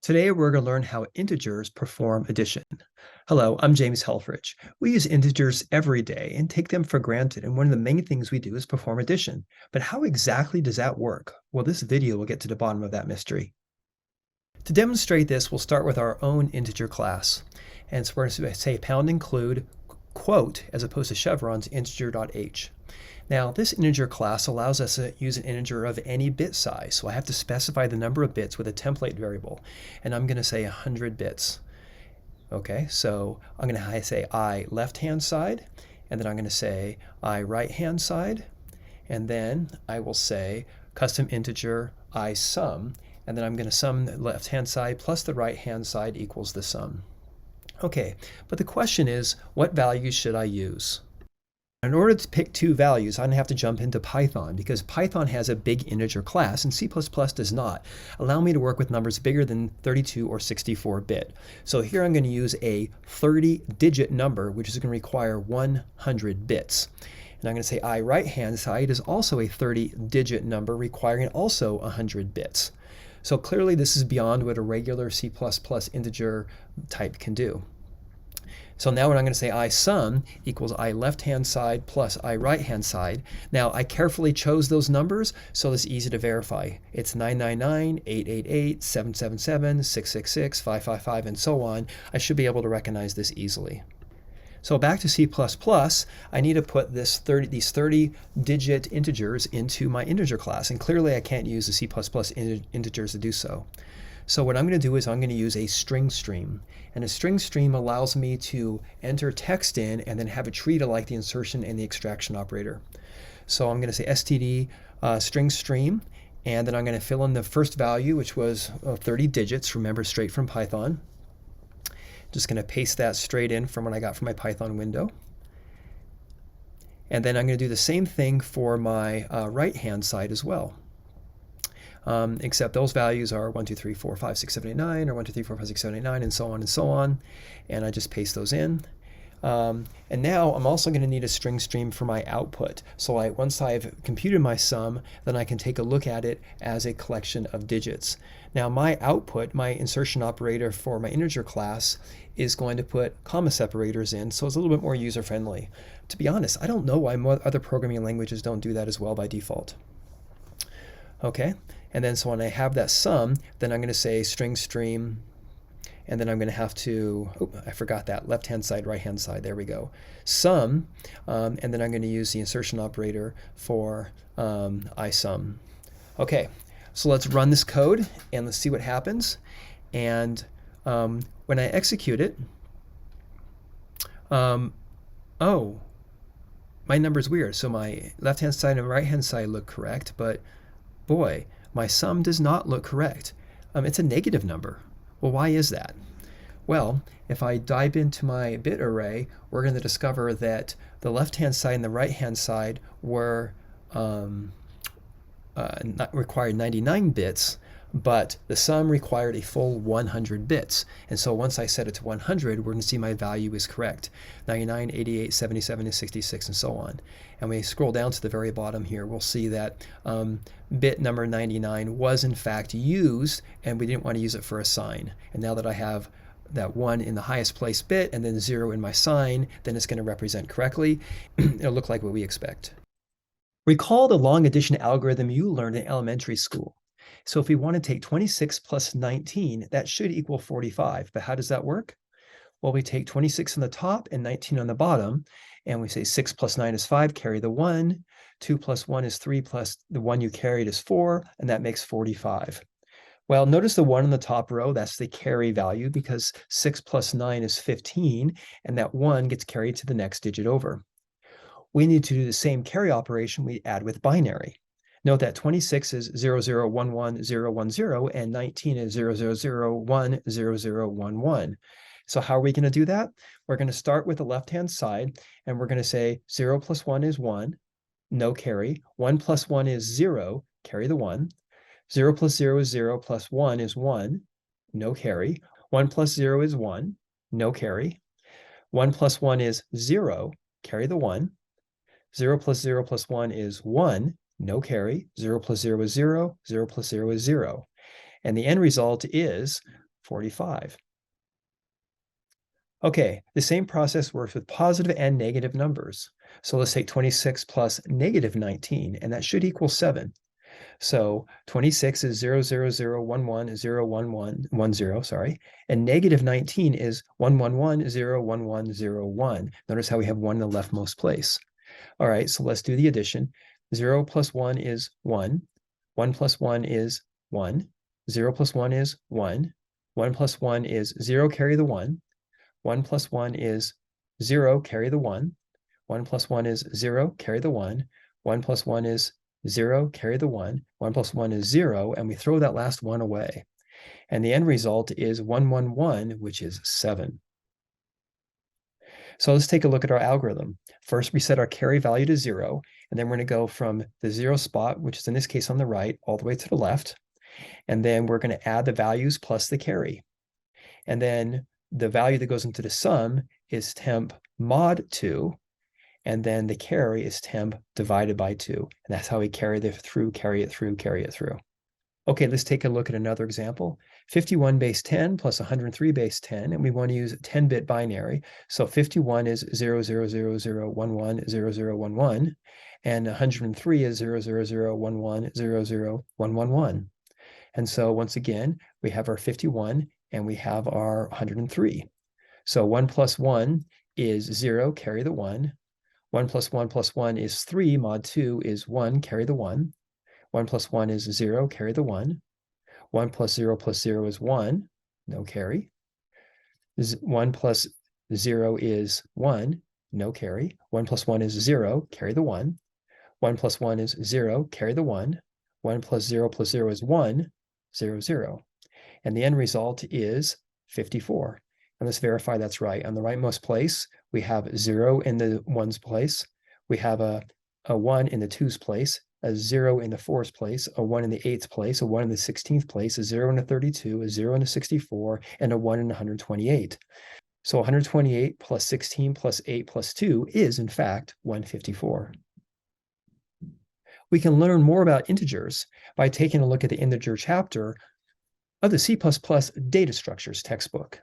Today, we're going to learn how integers perform addition. Hello, I'm James Helfrich. We use integers every day and take them for granted, and one of the main things we do is perform addition. But how exactly does that work? Well, this video will get to the bottom of that mystery. To demonstrate this, we'll start with our own integer class. And so we're going to say pound include quote, as opposed to chevrons, integer.h. Now, this integer class allows us to use an integer of any bit size. So I have to specify the number of bits with a template variable. And I'm going to say 100 bits. Okay, so I'm going to say I left-hand side, and then I'm going to say I right-hand side, and then I will say custom integer I sum, and then I'm going to sum the left-hand side plus the right-hand side equals the sum. Okay, but the question is, what values should I use? In order to pick two values, I'm going to have to jump into Python because Python has a big integer class and C++ does not. Allow me to work with numbers bigger than 32 or 64-bit. So here I'm going to use a 30-digit number, which is going to require 100 bits. And I'm going to say I right-hand side is also a 30-digit number requiring also 100 bits. So clearly this is beyond what a regular C++ integer type can do. So now what I'm going to say I sum equals I left-hand side plus I right-hand side. Now I carefully chose those numbers so it's easy to verify. It's 999, 888, 777, 666, 555, and so on. I should be able to recognize this easily. So back to C++, I need to put these 30-digit integers into my integer class, and clearly I can't use the C++ integers to do so. So what I'm going to do is I'm going to use a string stream. And a string stream allows me to enter text in and then have it treated like the insertion and the extraction operator. So I'm going to say std string stream, and then I'm going to fill in the first value, which was 30 digits, remember, straight from Python. Just going to paste that straight in from what I got from my Python window. And then I'm going to do the same thing for my right-hand side as well. Except those values are 1, 2, 3, 4, 5, 6, 7, 8, 9, or 1, 2, 3, 4, 5, 6, 7, 8, 9, and so on and so on. And I just paste those in. And now I'm also going to need a string stream for my output. So once I've computed my sum, then I can take a look at it as a collection of digits. Now my output, my insertion operator for my integer class, is going to put comma separators in, so it's a little bit more user-friendly. To be honest, I don't know why other programming languages don't do that as well by default. Okay, and then so when I have that sum, then I'm going to say string stream, and then I'm going to have to, oh, I forgot that, left-hand side, right-hand side, there we go. Sum, and then I'm going to use the insertion operator for isum. Okay, so let's run this code, and let's see what happens. And when I execute it, oh, my number's weird. So my left-hand side and right-hand side look correct, but boy, my sum does not look correct. It's a negative number. Well, why is that? Well, if I dive into my bit array, we're going to discover that the left-hand side and the right-hand side were required 99 bits, but the sum required a full 100 bits. And so once I set it to 100, we're going to see my value is correct. 99, 88, 77, and 66, and so on. And we scroll down to the very bottom here, we'll see that bit number 99 was in fact used, and we didn't want to use it for a sign. And now that I have that 1 in the highest place bit and then 0 in my sign, then it's going to represent correctly. It'll look like what we expect. Recall the long addition algorithm you learned in elementary school. So if we want to take 26 plus 19, that should equal 45. But how does that work? Well, we take 26 on the top and 19 on the bottom, and we say 6 plus 9 is 5, carry the 1. 2 plus 1 is 3, plus the 1 you carried is 4, and that makes 45. Well, notice the 1 on the top row, that's the carry value because 6 plus 9 is 15, and that 1 gets carried to the next digit over. We need to do the same carry operation we add with binary. Note that 26 is 0011010 and 19 is 000100011. So how are we going to do that? We're going to start with the left-hand side, and we're going to say 0 plus 1 is 1, no carry. 1 plus 1 is 0, carry the 1. 0 plus 0 is 0, plus 1 is 1, no carry. 1 plus 0 is 1, no carry. 1 plus 1 is 0, carry the 1. 0 plus 0 plus 1 is 1, no carry. 0 plus 0 is 0, 0 plus 0 is 0. And the end result is 45. Okay, the same process works with positive and negative numbers. So let's take 26 plus negative 19, and that should equal 7. So 26 is 0, 0, 0, 1, 1, 0, 1, 1, 1, 0, sorry. And negative 19 is 1, 1, 1, 0, 1, 1, 0, 1. Notice how we have 1 in the leftmost place. All right, so let's do the addition. 0 plus 1 is 1. 1 plus 1 is 1. 0 plus 1 is 1. 1 plus 1 is 0, carry the 1. 1 plus 1 is 0, carry the 1. 1 plus 1 is 0, carry the 1. 1 plus 1 is 0, carry the 1. 1 plus 1 is 0, and we throw that last 1 away. And the end result is 1, 1, 1, which is 7. So let's take a look at our algorithm. First, we set our carry value to 0, and then we're going to go from the 0 spot, which is in this case on the right, all the way to the left. And then we're going to add the values plus the carry. And then the value that goes into the sum is temp mod 2, and then the carry is temp divided by 2. And that's how we carry it through, carry it through, carry it through. Okay, let's take a look at another example. 51 base 10 plus 103 base 10, and we want to use 10-bit binary. So 51 is 0000110011, and 103 is 0001100111. And so once again, we have our 51 and we have our 103. So 1 plus 1 is 0, carry the 1. 1 plus 1 plus 1 is 3, mod 2 is 1, carry the 1. 1 plus 1 is 0, carry the 1. 1 plus 0 is 1, no carry. 1 plus 0 is 1, no carry. 1 plus 1 is 0, carry the 1. 1 plus 1 is 0, carry the 1. 1 plus 0 is 1, 0, 0. And the end result is 54. And let's verify that's right. On the rightmost place, we have 0 in the 1's place. We have a 1 in the 2's place, a 0 in the 4's place, a 1 in the 8th place, a 1 in the 16th place, a 0 in the 32, a 0 in the 64, and a 1 in 128. So 128 plus 16 plus 8 plus 2 is, in fact, 154. We can learn more about integers by taking a look at the integer chapter of the C++ data structures textbook.